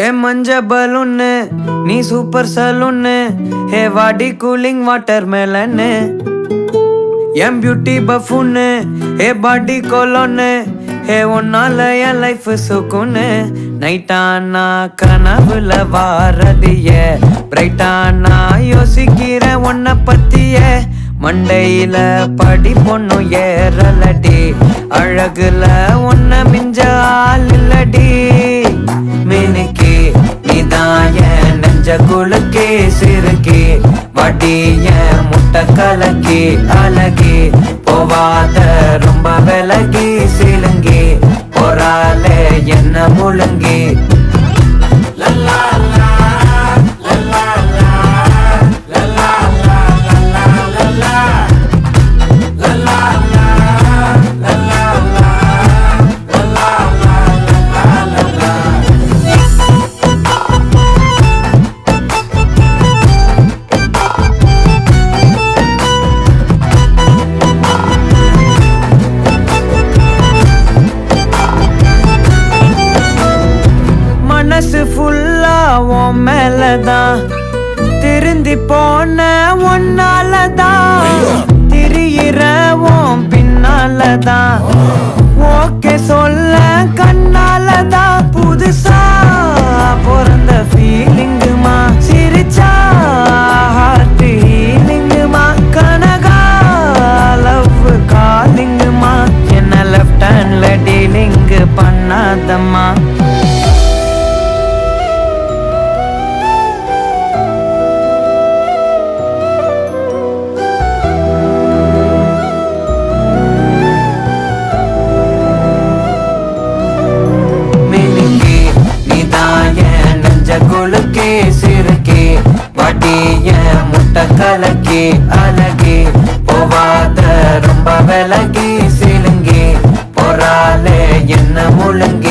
ஏ மஞ்ச பலூன்னு நீ சூப்பர் சலூன்னு ஹே வாடி கூலிங் வாட்டர் மேலன்னு என் பியூட்டி பஃபூன்னு ஹே பாடி கொலோன்னு ஹே உன்னால என் லைஃப் சுக்குன்னு நைட்டானா கனவுல வாரதிய பிரைட்டானா யோசிக்கிற உன்னை பத்திய மண்டையில படி பொண்ணும் ஏறலடி அழகுல உன்னை மிஞ்ச ஆள் இல்லடி மினுக்கி நீதான் என் நெஞ்ச குலுக்கி சிறுக்கி வடிய முட்டை கலக்கி அழகி போவாத ரொம்ப விலகி சிலுங்கி போறாலே என்ன முழுங்கி மனசு ஃபுல்லா உன் மேலதான் திருந்தி போன ஒன்னாலதான் திரியிற உன் பின்னாலதான் ஓகே சொல்ல கண்ணாலதான் புதுசா பிறந்த ஃபீலிங்குமா சிரிச்சா ஹார்ட் ஹீலிங்குமா கனகா லவ் காலிங்குமா என்ன லெஃப்ட் ஹேண்ட்ல டீலிங் பண்ணாதம்மா குலுக்கி சிறுக்கி வடிய முட்டை கலக்கி அழகி போவாத ரொம்ப விலகி சிலுங்கி போறாலே என்ன முழுங்கி